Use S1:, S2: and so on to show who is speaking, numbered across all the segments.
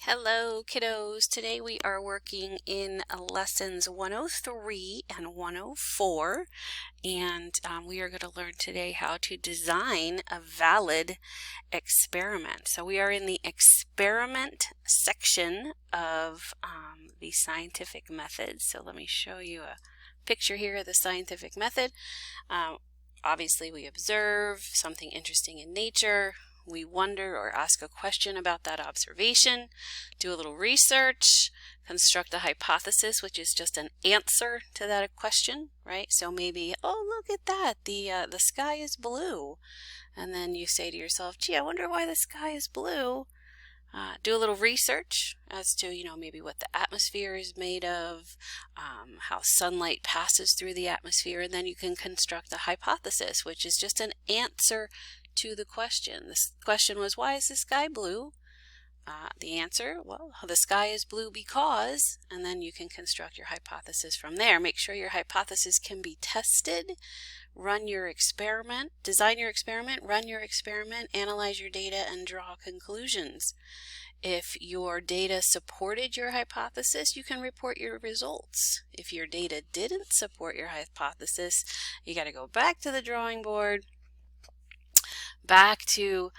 S1: Hello kiddos, today we are working in lessons 103 and 104 and we are going to learn today how to design a valid experiment. So we are in the experiment section of the scientific method. So let me show you a picture here of the scientific method. Obviously we observe something interesting in nature. We wonder or ask a question about that observation, do a little research, construct a hypothesis, which is just an answer to that question, right? So maybe, oh, look at that, the sky is blue. And then you say to yourself, gee, I wonder why the sky is blue. Do a little research as to, maybe what the atmosphere is made of, how sunlight passes through the atmosphere, and then you can construct a hypothesis, which is just an answer to the question. This question was, why is the sky blue? The answer, well, the sky is blue because, and then you can construct your hypothesis from there. Make sure your hypothesis can be tested. Run your experiment, design your experiment, run your experiment, analyze your data, and draw conclusions. If your data supported your hypothesis, you can report your results. If your data didn't support your hypothesis, you got to go back to the drawing board, back to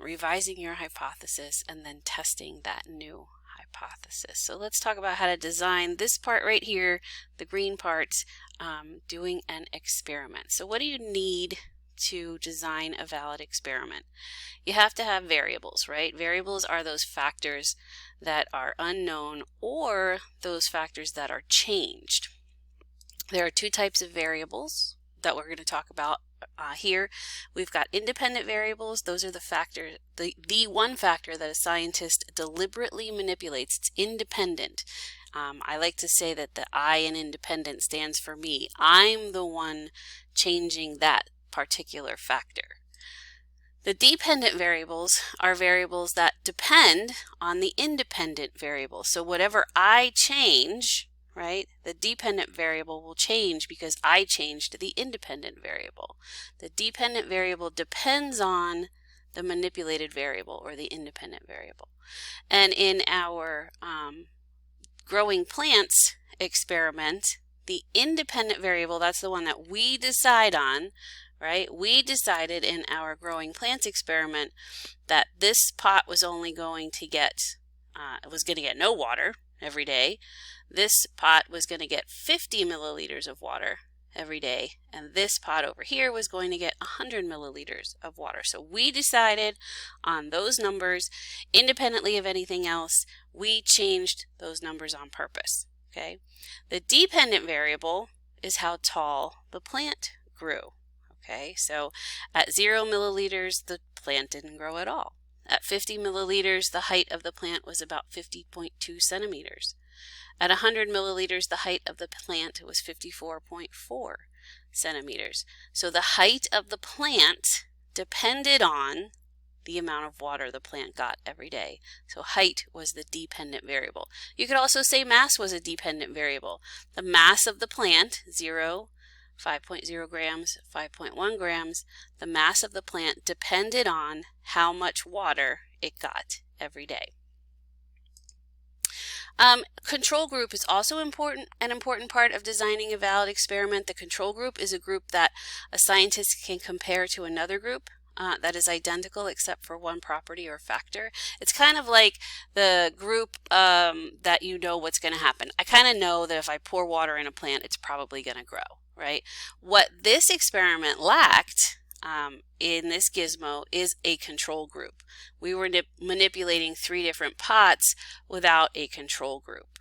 S1: revising your hypothesis and then testing that new hypothesis. So let's talk about how to design this part right here, the green parts, doing an experiment. So what do you need to design a valid experiment? You have to have variables, right? Variables are those factors that are unknown or those factors that are changed. There are two types of variables that we're going to talk about here. We've got independent variables. Those are the factors, the one factor that a scientist deliberately manipulates. It's independent. I like to say that the I in independent stands for me. I'm the one changing that particular factor. The dependent variables are variables that depend on the independent variable. So whatever I change, right, the dependent variable will change because I changed the independent variable. The dependent variable depends on the manipulated variable or the independent variable. And in our growing plants experiment, the independent variable, that's the one that we decide on, right? We decided in our growing plants experiment that this pot was only going to get, no water every day. This pot was going to get 50 milliliters of water every day, and this pot over here was going to get 100 milliliters of water. So we decided on those numbers independently of anything else. We changed those numbers on purpose. Okay. The dependent variable is how tall the plant grew. Okay, so at 0 milliliters, the plant didn't grow at all. At 50 milliliters, the height of the plant was about 50.2 centimeters. At 100 milliliters, the height of the plant was 54.4 centimeters. So the height of the plant depended on the amount of water the plant got every day. So height was the dependent variable. You could also say mass was a dependent variable. The mass of the plant, 0, 5.0 grams, 5.1 grams, the mass of the plant depended on how much water it got every day. Control group is also an important part of designing a valid experiment. The control group is a group that a scientist can compare to another group that is identical except for one property or factor. It's kind of like the group that you know what's going to happen. I kind of know that if I pour water in a plant, it's probably going to grow, right? What this experiment lacked in this gizmo is a control group. We were manipulating 3 different pots without a control group.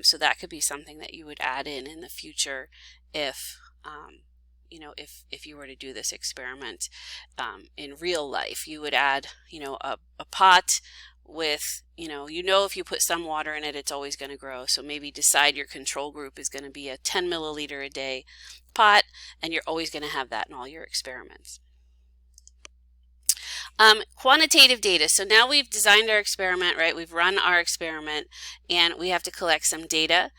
S1: So that could be something that you would add in the future if if you were to do this experiment in real life. You would add, a pot with, if you put some water in it, it's always going to grow. So maybe decide your control group is going to be a 10 milliliter a day pot, and you're always going to have that in all your experiments. Quantitative data. So now we've designed our experiment, right? We've run our experiment, and we have to collect some data.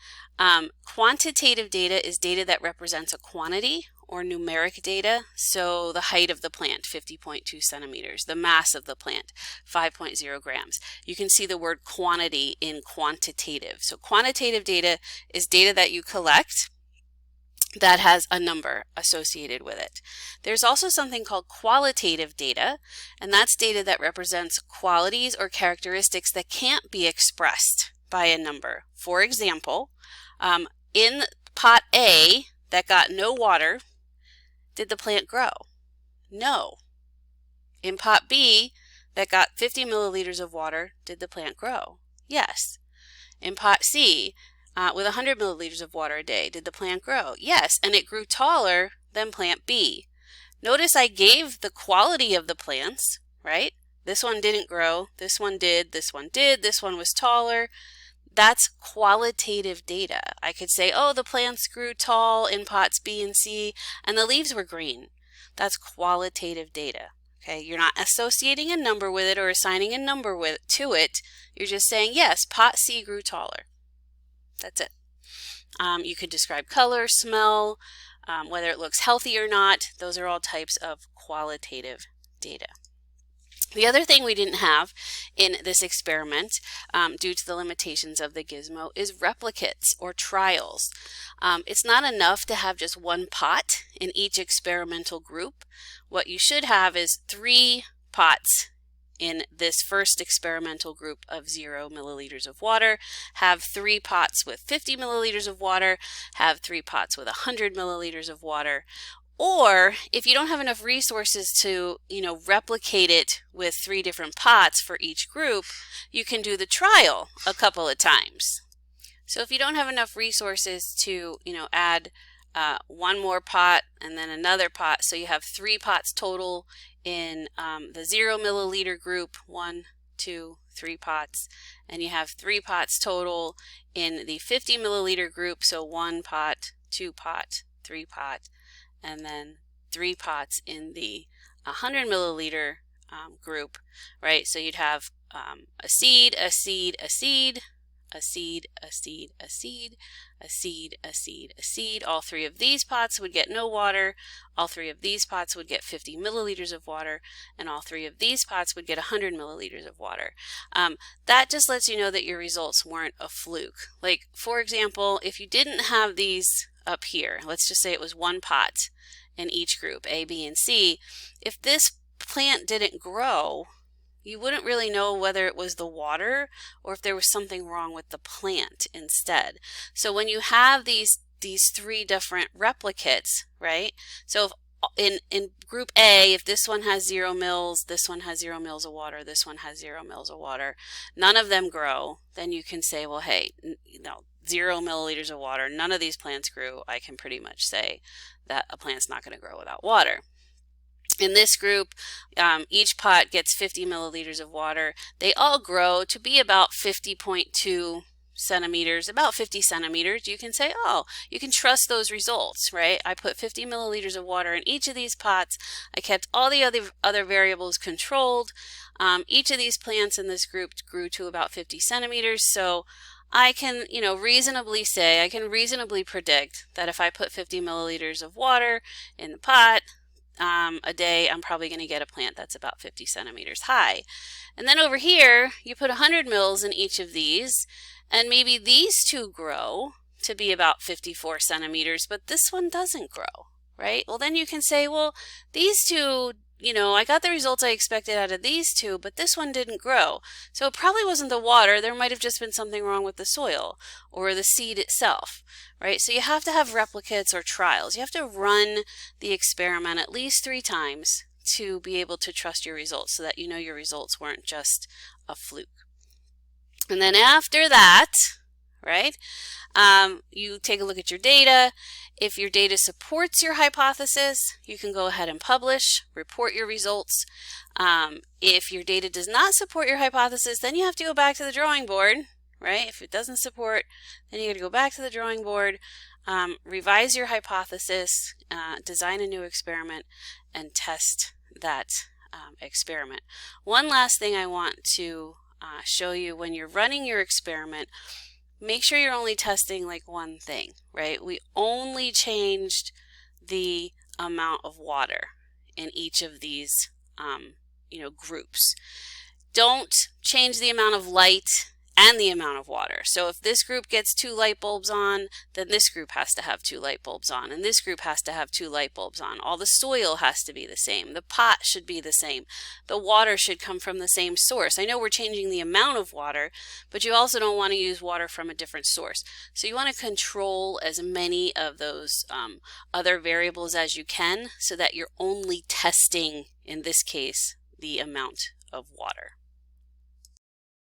S1: Quantitative data is data that represents a quantity or numeric data. So the height of the plant, 50.2 centimeters, the mass of the plant, 5.0 grams. You can see the word quantity in quantitative. So quantitative data is data that you collect that has a number associated with it. There's also something called qualitative data, and that's data that represents qualities or characteristics that can't be expressed by a number. For example, in pot A that got no water, did the plant grow? No. In pot B that got 50 milliliters of water, did the plant grow? Yes. In pot C, with 100 milliliters of water a day, did the plant grow? Yes, and it grew taller than plant B. Notice I gave the quality of the plants, right? This one didn't grow, this one did, this one was taller. That's qualitative data. I could say, oh, the plants grew tall in pots B and C, and the leaves were green. That's qualitative data. Okay, you're not associating a number with it or assigning a number to it. You're just saying, yes, pot C grew taller. That's it. You could describe color, smell, whether it looks healthy or not. Those are all types of qualitative data. The other thing we didn't have in this experiment, due to the limitations of the gizmo, is replicates or trials. It's not enough to have just one pot in each experimental group. What you should have is 3 pots in this first experimental group of 0 milliliters of water, have 3 pots with 50 milliliters of water, have 3 pots with 100 milliliters of water. Or if you don't have enough resources to, replicate it with 3 different pots for each group, you can do the trial a couple of times. So if you don't have enough resources to, add one more pot and then another pot, so you have 3 pots total in the 0 milliliter group, 1, 2, 3 pots, and you have 3 pots total in the 50 milliliter group, so 1 pot, 2 pot, 3 pot, and then 3 pots in the 100 milliliter group, right? So you'd have a seed, a seed, a seed, a seed, a seed, a seed, a seed, a seed, a seed. All 3 of these pots would get no water. All 3 of these pots would get 50 milliliters of water, and all 3 of these pots would get 100 milliliters of water. That just lets you know that your results weren't a fluke. Like, for example, if you didn't have these up here, let's just say it was 1 pot in each group, A, B, and C. If this plant didn't grow, you wouldn't really know whether it was the water or if there was something wrong with the plant instead. So when you have these 3 different replicates, right? So if in group A, if this one has 0 mils, this one has 0 mils of water, this one has 0 mils of water, none of them grow, then you can say, well, hey, 0 milliliters of water, none of these plants grew. I can pretty much say that a plant's not going to grow without water. In this group, each pot gets 50 milliliters of water. They all grow to be about 50.2 centimeters, about 50 centimeters. You can say, oh, you can trust those results, right? I put 50 milliliters of water in each of these pots. I kept all the other variables controlled. Each of these plants in this group grew to about 50 centimeters. So I can, reasonably say, I can reasonably predict that if I put 50 milliliters of water in the pot, a day, I'm probably going to get a plant that's about 50 centimeters high. And then over here, you put 100 mils in each of these, and maybe these 2 grow to be about 54 centimeters, but this one doesn't grow, right? Well, then you can say, well, these 2, I got the results I expected out of these 2, but this one didn't grow. So it probably wasn't the water. There might have just been something wrong with the soil or the seed itself, right? So you have to have replicates or trials. You have to run the experiment at least 3 times to be able to trust your results so that you know your results weren't just a fluke. And then after that, right, you take a look at your data. If your data supports your hypothesis, you can go ahead and publish, report your results. If your data does not support your hypothesis, then you have to go back to the drawing board, right? If it doesn't support, then you got to go back to the drawing board, revise your hypothesis, design a new experiment, and test that experiment. One last thing I want to show you: when you're running your experiment, make sure you're only testing like one thing, right? We only changed the amount of water in each of these groups. Don't change the amount of light and the amount of water. So if this group gets 2 light bulbs on, then this group has to have 2 light bulbs on, and this group has to have 2 light bulbs on. All the soil has to be the same. The pot should be the same. The water should come from the same source. I know we're changing the amount of water, but you also don't want to use water from a different source. So you want to control as many of those other variables as you can so that you're only testing, in this case, the amount of water.